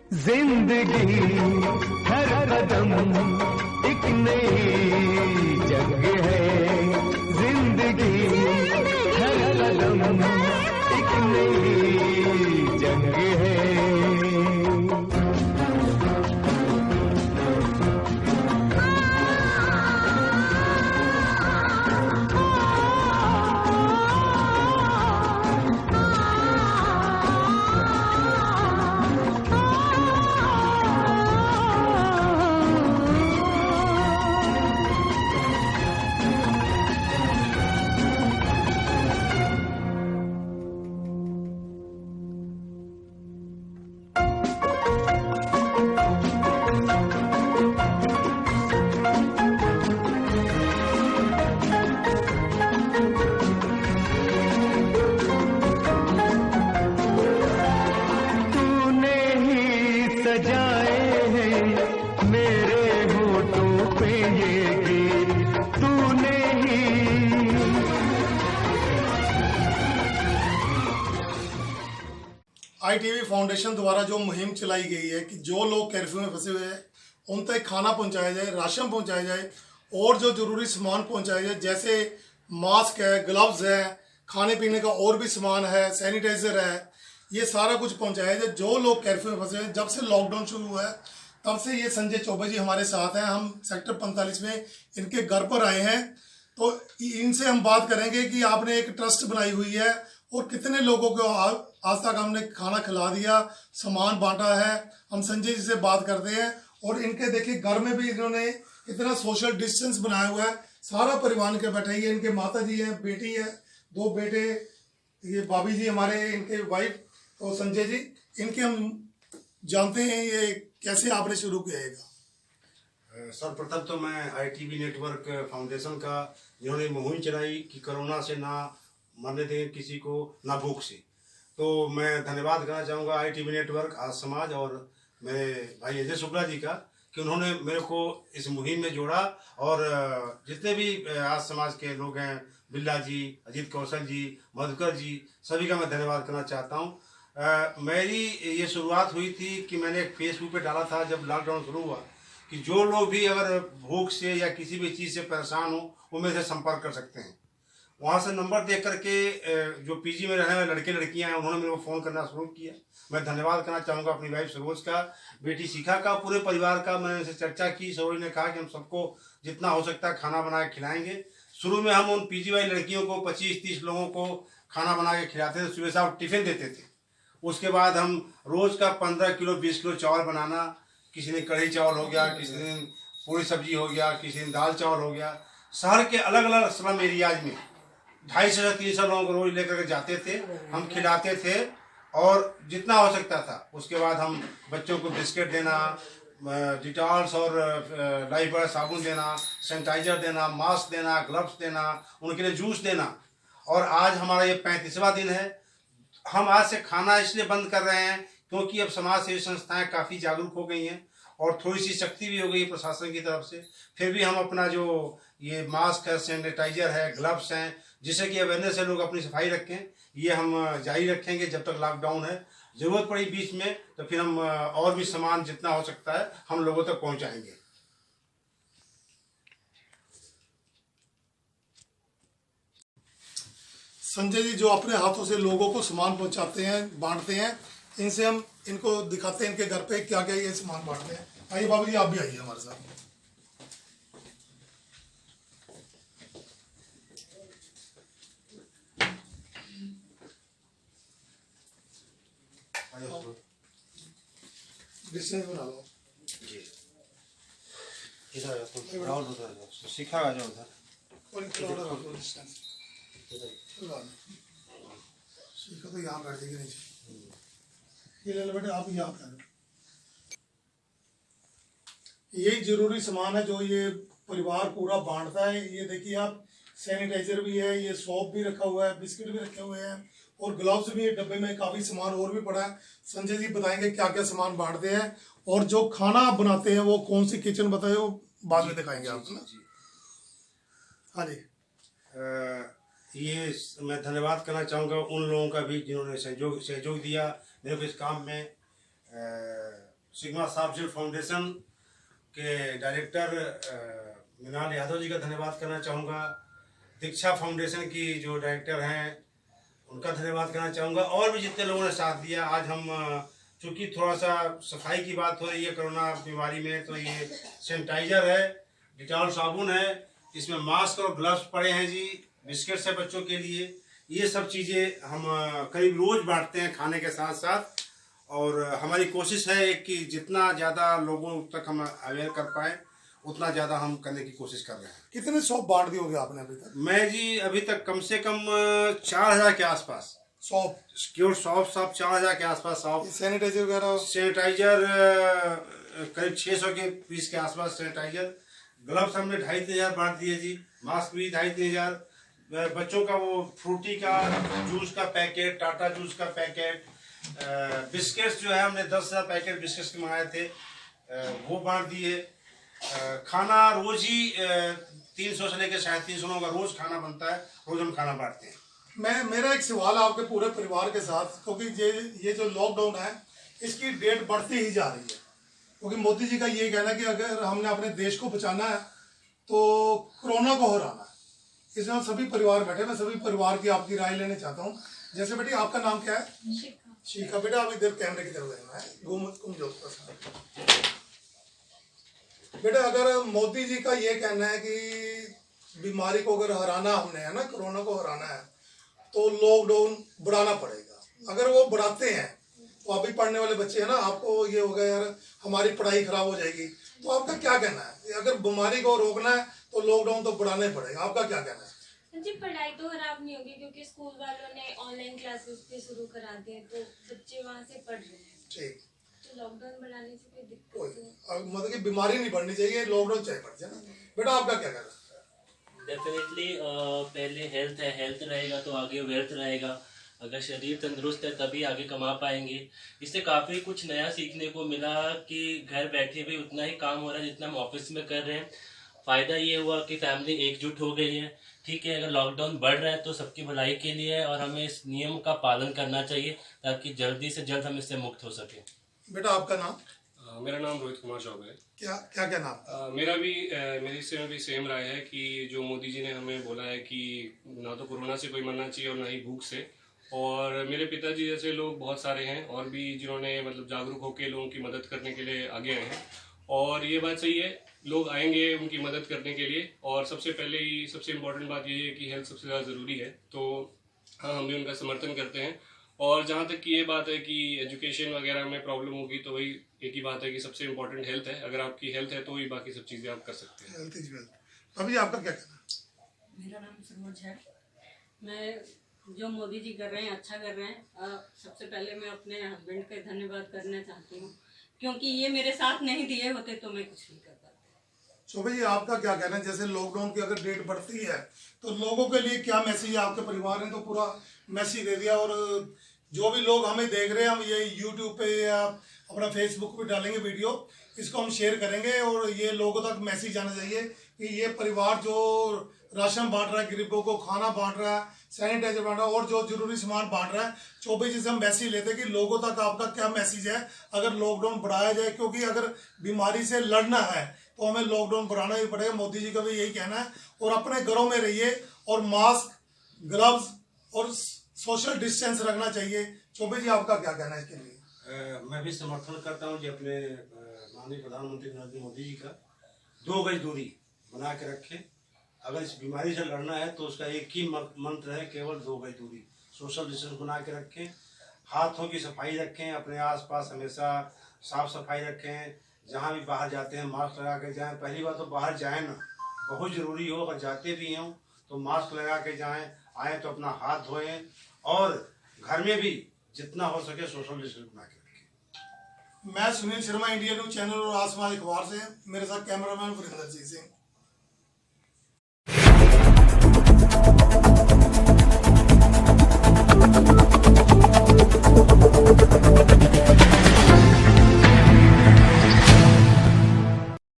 जिंदगी हर कदम एक नई जंग है, जिंदगी हर कदम एक नई जंग है। सजाए हैं मेरे होठों पे ये गीत तूने ही। ITV फाउंडेशन द्वारा जो मुहिम चलाई गई है कि जो लोग कर्फ्यू में फंसे हुए हैं उन तक खाना पहुंचाया जाए, राशन पहुंचाया जाए और जो जरूरी सामान पहुंचाया जाए, जैसे मास्क है, ग्लव्स है, खाने पीने का और भी सामान है, सैनिटाइजर है, ये सारा कुछ पहुंचाया जाए। जो लोग कर्फ्यू में फंसे हैं, जब से लॉकडाउन शुरू हुआ है तब से ये संजय चौबे जी हमारे साथ हैं। हम सेक्टर 45 में इनके घर पर आए हैं, तो इनसे हम बात करेंगे कि आपने एक ट्रस्ट बनाई हुई है और कितने लोगों को आज तक हमने खाना खिला दिया, सामान बांटा है। हम संजय जी से बात करते हैं और इनके देखिए घर में भी इन्होंने इतना सोशल डिस्टेंस बनाया हुआ है, सारा परिवार के बैठे है। इनके माता जी हैं, बेटी है, 2 बेटे, ये भाभी जी हमारे, इनके वाइफ। तो संजय जी, इनके हम जानते हैं ये कैसे आपने शुरू किया है। सर्वप्रथम तो मैं ITV नेटवर्क फाउंडेशन का, जिन्होंने मुहिम चलाई कि कोरोना से ना मरने दें किसी को, ना भूख से, तो मैं धन्यवाद करना चाहूँगा ITV नेटवर्क, आज समाज और मेरे भाई अजय शुक्ला जी का, कि उन्होंने मेरे को इस मुहिम में जोड़ा। और जितने भी आज समाज के लोग हैं, बिल्ला जी, अजीत कौशल जी, मधुकर जी, सभी का मैं धन्यवाद करना चाहता हूँ। मेरी ये शुरुआत हुई थी कि मैंने एक फेसबुक पे डाला था जब लॉकडाउन शुरू हुआ कि जो लोग भी अगर भूख से या किसी भी चीज़ से परेशान हो वो मेरे से संपर्क कर सकते हैं। वहाँ से नंबर देख करके जो PG में रहने वाले लड़के लड़कियाँ हैं उन्होंने मेरे को फ़ोन करना शुरू किया। मैं धन्यवाद करना चाहूँगा अपनी वाइफ सरोज का, बेटी शिखा का, पूरे परिवार का। मैंने उनसे चर्चा की, सरोज ने कहा कि हम सबको जितना हो सकता है खाना बना के खिलाएँगे। शुरू में हम उन PG वाली लड़कियों को 25-30 लोगों को खाना बना के खिलाते थे, सुबह शाम टिफ़िन देते थे। उसके बाद हम रोज़ का 15 किलो 20 किलो चावल बनाना, किसी दिन कढ़ी चावल हो गया, किसी दिन पूरी सब्जी हो गया, किसी दिन दाल चावल हो गया। शहर के अलग अलग स्लम एरियाज में 250 से 300 लोगों को रोज लेकर के जाते थे, हम खिलाते थे और जितना हो सकता था। उसके बाद हम बच्चों को बिस्किट देना, डिटॉल्स और लाइफ बॉय साबुन देना, सैनिटाइजर देना, मास्क देना, ग्लव्स देना, उनके लिए जूस देना। और आज हमारा ये 35वां दिन है। हम आज से खाना इसलिए बंद कर रहे हैं क्योंकि अब समाज सेवी संस्थाएं काफ़ी जागरूक हो गई हैं और थोड़ी सी सख्ती भी हो गई प्रशासन की तरफ से। फिर भी हम अपना जो ये मास्क है, सैनिटाइजर है, ग्लव्स हैं, जिससे कि अवेयरनेस से लोग अपनी सफाई रखें, ये हम जारी रखेंगे जब तक लॉकडाउन है। ज़रूरत पड़ी बीच में तो फिर हम और भी सामान जितना हो सकता है हम लोगों तक पहुँचाएँगे। संजय जी जो अपने हाथों से लोगों को सामान पहुंचाते हैं, बांटते हैं, इनसे हम इनको दिखाते हैं इनके घर पे क्या क्या ये सामान बांटते हैं। आइए बाबू जी, आप भी आइए हमारे साथ। डिस्टेंस बना लो जी, इधर सीखा आ जाओ उधर। सीखा तो यहाँ बैठ जाएगी नीचे। ये ले लो बेटे, आप यहाँ पे। यही जरूरी सामान है जो ये परिवार पूरा बांटता है। ये देखिए आप, सैनिटाइजर भी है, ये सोप भी रखा हुआ है, बिस्किट भी रखे हुए हैं और ग्लव्स भी है डब्बे में। काफी सामान और भी पड़ा है। संजय जी बताएंगे क्या क्या सामान बांटते हैं और जो खाना आप बनाते हैं वो कौन सी किचन बताए वो बाद में दिखाएंगे आपको ना। हाँ जी। ये मैं धन्यवाद करना चाहूँगा उन लोगों का भी जिन्होंने सहयोग दिया मेरे को इस काम में। सिग्मा साफजिल फाउंडेशन के डायरेक्टर मृणाल यादव जी का धन्यवाद करना चाहूँगा। दीक्षा फाउंडेशन की जो डायरेक्टर हैं उनका धन्यवाद करना चाहूँगा, और भी जितने लोगों ने साथ दिया। आज हम चूँकि थोड़ा सा सफाई की बात हो रही है कोरोना बीमारी में, तो ये सैनिटाइजर है, डिटॉल साबुन है, इसमें मास्क और ग्लव्स पड़े हैं जी, बिस्किट्स है बच्चों के लिए। ये सब चीज़ें हम करीब रोज़ बांटते हैं खाने के साथ साथ, और हमारी कोशिश है कि जितना ज़्यादा लोगों तक हम अवेयर कर पाए उतना ज़्यादा हम करने की कोशिश कर रहे हैं। कितने शॉप बांट दिए होंगे आपने अभी तक? मैं जी अभी तक कम से कम 4000 के आसपास शॉप, सिक्योर शॉप 4000 के आसपास शॉप। सैनिटाइजर वगैरह? सैनिटाइजर करीब 600 के पीस के आसपास सैनिटाइजर। ग्लव्स हमने 2500 बांट दिए जी, मास्क भी 2500। बच्चों का वो फ्रूटी का जूस का पैकेट, टाटा जूस का पैकेट, बिस्किट्स जो है हमने 10,000 पैकेट बिस्किट्स के मंगाए थे, वो बांट दिए। खाना रोज ही 300 से लेकर 350 लोगों का रोज खाना बनता है, रोज हम खाना बांटते हैं। मेरा एक सवाल है आपके पूरे परिवार के साथ, क्योंकि ये जो लॉकडाउन है इसकी डेट बढ़ती ही जा रही है, क्योंकि मोदी जी का ये कहना है कि अगर हमने अपने देश को बचाना है तो कोरोना को हराना है। इसमें हम सभी परिवार बैठे, मैं सभी परिवार की आपकी राय लेना चाहता हूँ। जैसे बेटी आपका नाम क्या है? शिखा। बेटा आप इधर कैमरे की तरफ देखना है, घूम जाओ बेटा। अगर मोदी जी का ये कहना है कि बीमारी को अगर हराना हमने है ना, कोरोना को हराना है, तो लॉकडाउन बढ़ाना पड़ेगा। अगर वो बढ़ाते हैं तो अभी पढ़ने वाले बच्चे हैं ना, आपको ये होगा यार हमारी पढ़ाई खराब हो जाएगी, तो आपका क्या कहना है? अगर बीमारी को रोकना है तो लॉकडाउन तो बढ़ाना ही पड़ेगा, आपका क्या कहना है? जी पढ़ाई तो खराब नहीं होगी, क्योंकि स्कूल वालों ने ऑनलाइन क्लासेस भी शुरू करा दिए, तो बच्चे वहाँ से पढ़ रहे हैं। ठीक, तो लॉकडाउन बढ़ाने से कोई दिक्कत नहीं। मतलब कि बीमारी नहीं बढ़नी चाहिए, लॉकडाउन चाहे बढ़ जाए ना। बेटा आपका क्या कहना है? डेफिनेटली पहले हेल्थ है, हेल्थ रहेगा तो आगे वेल्थ रहेगा। अगर शरीर तंदुरुस्त है तभी आगे कमा पाएंगे। इससे काफ़ी कुछ नया सीखने को मिला कि घर बैठे भी उतना ही काम हो रहा है जितना हम ऑफिस में कर रहे हैं। फ़ायदा ये हुआ कि फैमिली एकजुट हो गई है। ठीक है, अगर लॉकडाउन बढ़ रहा है तो सबकी भलाई के लिए है, और हमें इस नियम का पालन करना चाहिए ताकि जल्दी से जल्द हम इससे मुक्त हो सके। बेटा आपका नाम? मेरा नाम रोहित कुमार चौबे है। क्या नाम? मेरी इससे में भी सेम राय है कि जो मोदी जी ने हमें बोला है कि ना तो कोरोना से कोई मरना चाहिए और ना ही भूख से। और मेरे पिताजी जैसे लोग बहुत सारे हैं और भी जिन्होंने मतलब जागरूक होकर लोगों की मदद करने के लिए आगे आए हैं, और ये बात सही है, लोग आएंगे उनकी मदद करने के लिए। और सबसे पहले ही सबसे इम्पोर्टेंट बात ये है कि हेल्थ सबसे ज़्यादा ज़रूरी है, तो हाँ हम भी उनका समर्थन करते हैं। और जहाँ तक कि ये बात है कि एजुकेशन वगैरह में प्रॉब्लम होगी, तो वही एक ही बात है कि सबसे इम्पोर्टेंट हेल्थ है। अगर आपकी हेल्थ है तो ही बाकी सब चीज़ें आप कर सकते हैं। Health is wealth. अभी आपका क्या कहना है? मेरा नाम सरोज है। मैं जो मोदी जी कर रहे हैं अच्छा कर रहे हैं। सबसे पहले मैं अपने हस्बैंड का धन्यवाद करना चाहती हूँ, क्योंकि ये मेरे साथ नहीं दिए होते तो मैं कुछ नहीं कर पाती। शोभा जी आपका क्या कहना है? जैसे लॉकडाउन की अगर डेट बढ़ती है तो लोगों के लिए क्या मैसेज है? आपके परिवार ने तो पूरा मैसेज दे दिया, और जो भी लोग हमें देख रहे हैं, हम ये यूट्यूब पे या अपना फेसबुक पे डालेंगे वीडियो, इसको हम शेयर करेंगे, और ये लोगों तक मैसेज जाना चाहिए कि ये परिवार जो राशन बांट रहा है, गरीबों को खाना बांट रहा है, सैनिटाइजर बांट रहा है, और जो जरूरी सामान बांट रहा है, 24 जी से हम मैसेज लेते हैं कि लोगों तक आपका क्या मैसेज है अगर लॉकडाउन बढ़ाया जाए। क्योंकि अगर बीमारी से लड़ना है तो हमें लॉकडाउन बढ़ाना ही पड़ेगा। मोदी जी का भी यही कहना है। और अपने घरों में रहिए, और मास्क, ग्लव्स और सोशल डिस्टेंस रखना चाहिए। चौबे जी आपका क्या कहना है इसके लिए? मैं भी समर्थन करता हूँ जी अपने माननीय प्रधानमंत्री नरेंद्र मोदी जी का। 2 गज दूरी बना के रखें। अगर इस बीमारी से लड़ना है तो उसका एक ही मंत्र है, केवल 2 गज दूरी। सोशल डिस्टेंस बना के रखें, हाथों की सफाई रखें, अपने आसपास हमेशा साफ सफाई रखें। जहाँ भी बाहर जाते हैं मास्क लगा के जाएं। पहली बात तो बाहर जाएं ना, बहुत ज़रूरी हो, अगर जाते भी हों तो मास्क लगा के जाएं। आए तो अपना हाथ धोएं, और घर में भी जितना हो सके सोशल डिस्टेंस बना के रखें। मैं Sunil Sharma, India news channel और आसमान अखबार से। मेरे साथ कैमरामैन वरिंदर जी सिंह।